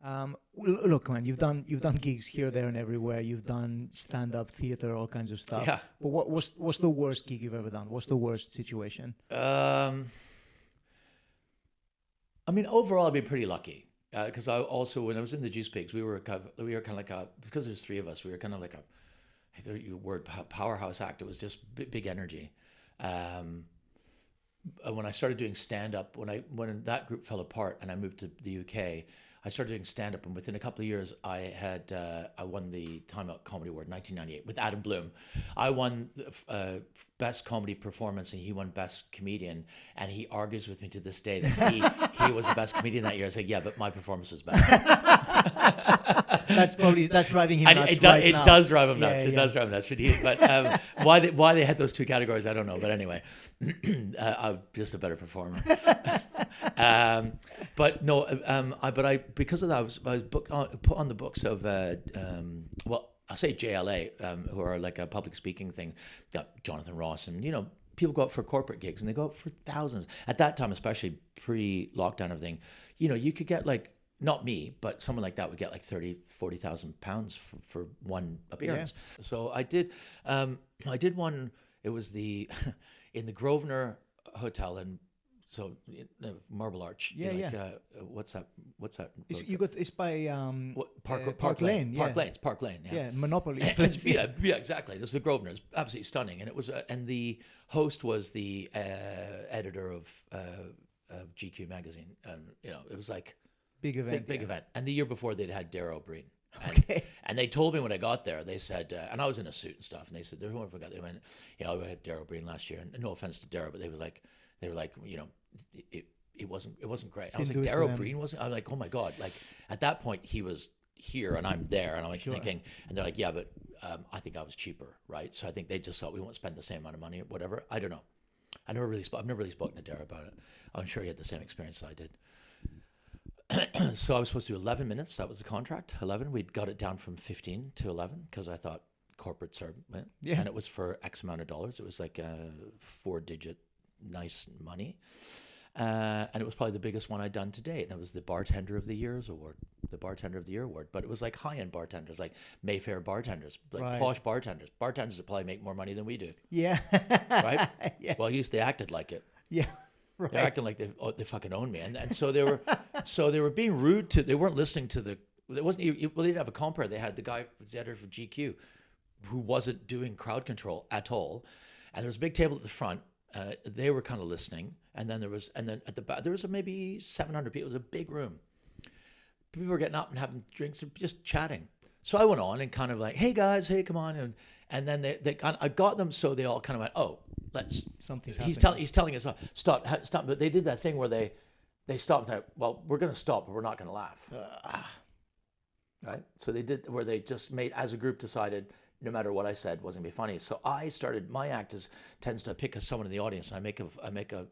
Look, man, you've done gigs here, there, and everywhere. You've done stand-up, theater, all kinds of stuff. Yeah. But what's the worst gig you've ever done? What's the worst situation? I mean, overall, I've been pretty lucky because I also, when I was in the Juice Pigs, we were kind of like because there's three of us, we were kind of like your word powerhouse act. It was just big energy. When I started doing stand up, when that group fell apart and I moved to the UK, I started doing stand up, and within a couple of years, I won the Time Out Comedy Award in 1998 with Adam Bloom. I won best comedy performance, and he won best comedian. And he argues with me to this day that he was the best comedian that year. I said, yeah, but my performance was better. That's driving him nuts It now. does drive him nuts. Yeah, It does drive him nuts. But why they had those two categories, I don't know. But anyway, I'm just a better performer. But no, I because of that, I was put on the books of well, I'll say JLA, who are like a public speaking thing. Got Jonathan Ross, and people go out for corporate gigs, and they go out for thousands. At that time, especially pre-lockdown, everything, you could get like. Not me, but someone like that would get like 30,000, 40,000 pounds for one appearance. Yeah. So I did one. It was in the Grosvenor Hotel in Marble Arch. Yeah. What's that? It's by Park Lane. Yeah. Park Lane. Yeah. Yeah, Monopoly. Yeah, exactly. This is the Grosvenor. It's absolutely stunning, and it was. And the host was the editor of GQ magazine, and it was like. Big event. Big event. And the year before, they'd had Darryl Breen. And they told me when I got there, they said, and I was in a suit and stuff, and they said, whoever forgot, they went, we had Darryl Breen last year, and no offense to Darryl, but they were like, it wasn't great. I was like, Darryl Breen wasn't? I was like, oh my God. Like, at that point, he was here and I'm there, and I'm like thinking, and they're like, yeah, but I think I was cheaper, right? So I think they just thought we won't spend the same amount of money or whatever. I don't know. I've never really spoken to Darryl about it. I'm sure he had the same experience I did. So I was supposed to do 11 minutes. That was the contract, 11. We got it down from 15 to 11 because I thought corporates are, and it was for X amount of dollars. It was like a 4-digit nice money. And it was probably the biggest one I'd done to date. And it was the Bartender of the Year award. But it was like high-end bartenders, like Mayfair bartenders, like posh bartenders that probably make more money than we do. Yeah. Right? Yeah. Well, at least they acted like it. Yeah. Right. They're acting like they fucking own me, and so they were being rude to. They weren't listening to It wasn't. Well, they didn't have a compere. They had the guy, the editor for GQ, who wasn't doing crowd control at all, and there was a big table at the front. They were kind of listening, and then at the back there was maybe 700 people. It was a big room. People were getting up and having drinks and just chatting. So I went on and kind of like, hey guys, hey, come on, and then they kind of, I got them so they all kind of went, oh. Something's happening. He's telling us stop. But they did that thing where they stopped. Well, we're going to stop, but we're not going to laugh. Right. So they did where they just made as a group decided no matter what I said wasn't going to be funny. So I started. My act tends to pick someone in the audience, and I make a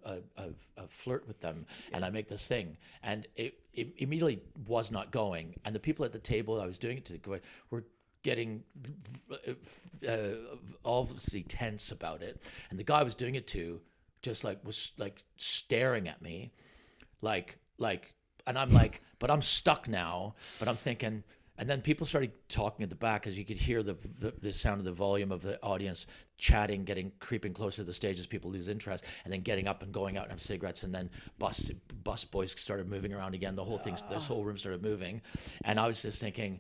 flirt with them, and I make this thing, and it immediately was not going. And the people at the table I was doing it to were getting obviously tense about it, and the guy I was doing it to just was staring at me like and I'm like, but I'm stuck now, but I'm thinking, and then people started talking at the back as you could hear the sound of the volume of the audience chatting, creeping closer to the stage as people lose interest, and then getting up and going out and have cigarettes, and then bus boys started moving around again. This whole room started moving, and I was just thinking,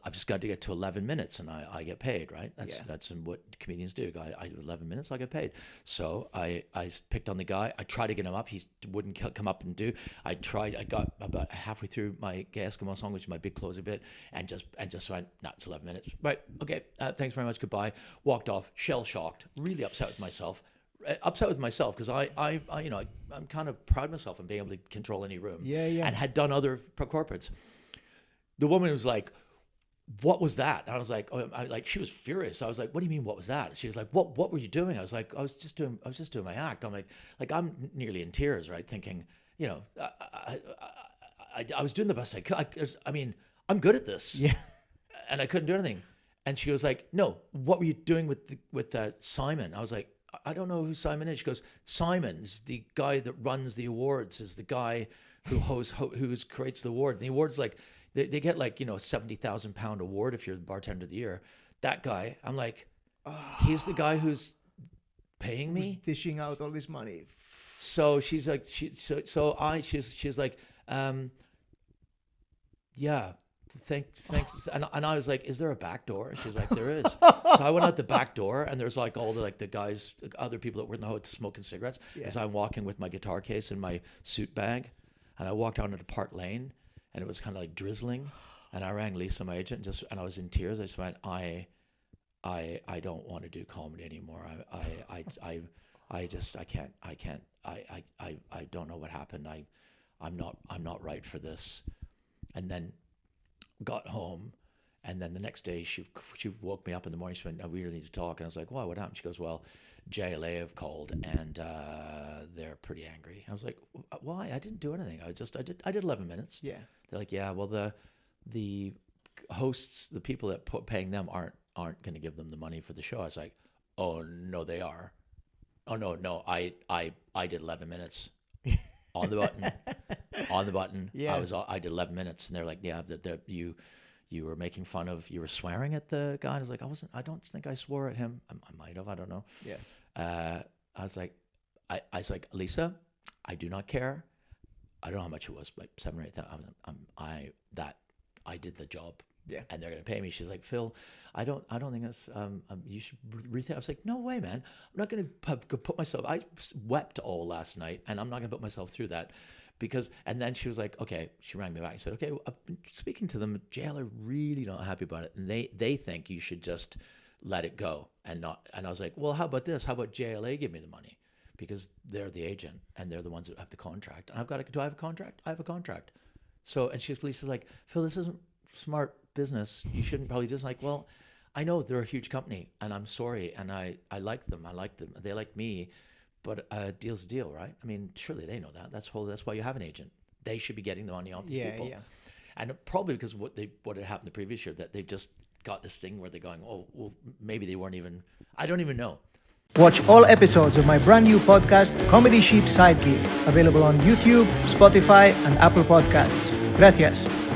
I've just got to get to 11 minutes and I get paid, right? That's what comedians do. I do 11 minutes, I get paid. So I picked on the guy. I tried to get him up. He wouldn't come up and do. I got about halfway through my Gay Eskimo song, which is my big closing bit, and just went, no, it's 11 minutes. Right, okay, thanks very much, goodbye. Walked off, shell-shocked, really upset with myself. Because I'm kind of proud of myself in being able to control any room. Yeah. And had done other corporates. The woman was like, what was that? And I was like, she was furious. I was like, what do you mean, what was that? She was like, what were you doing? I was like, I was just doing my act. I'm like I'm nearly in tears, right? Thinking, I was doing the best I could. I'm good at this. Yeah. And I couldn't do anything. And she was like, no, what were you doing with Simon? I was like, I don't know who Simon is. She goes, Simon is the guy that runs the awards, is the guy who creates the award. And the award's like, they get like, you know, a 70,000 pound award if you're the bartender of the year. That guy, I'm like, he's the guy who's paying me, dishing out all this money. So she's like, she's like, yeah, thanks. And I was like, is there a back door? And she's like, there is. So I went out the back door, and there's like all the guys, other people that were in the hotel smoking cigarettes. Yeah. As I'm walking with my guitar case and my suit bag, and I walked out into Park Lane, and it was kind of like drizzling, and I rang Lisa, my agent, and I was in tears. I just went, I don't want to do comedy anymore. I don't know what happened. I'm not right for this. And then got home, and then the next day she woke me up in the morning. She went, we really need to talk. And I was like, why? What happened? She goes, well, JLA have called, and they're pretty angry. I was like, why? I didn't do anything. I did 11 minutes. Yeah. They're like, yeah, well, the hosts, the people that paying them aren't going to give them the money for the show. I was like, oh no, they are. Oh no, I did 11 minutes on the button. Yeah. I did 11 minutes, and they're like, yeah, that you were making fun of, you were swearing at the guy. I was like, I don't think I swore at him. I might have, I don't know. Yeah. I was like, Lisa, I do not care. I don't know how much it was, like 7 or 8,000. I did the job. Yeah. And they're going to pay me. She's like, Phil, I don't think that's, you should rethink. I was like, no way, man. I'm not going to put myself, I wept all last night, and I'm not going to put myself through that and then she was like, okay, she rang me back and said, okay, I've been speaking to them. Jail are really not happy about it. And they think you should just let it go and I was like, well, how about this? How about JLA give me the money? Because they're the agent and they're the ones that have the contract. And do I have a contract? I have a contract. So, and Lisa's like, Phil, this isn't smart business. You shouldn't probably just like, well, I know they're a huge company and I'm sorry. And I like them. They like me, but a deal's a deal, right? I mean, surely they know that. That's why you have an agent. They should be getting the money off these people. Yeah. And probably because what had happened the previous year, that they've just got this thing where they're going, oh, well, maybe they weren't even, I don't even know. Watch all episodes of my brand new podcast, Comedy Sheep Sidekick, available on YouTube, Spotify, and Apple Podcasts. Gracias.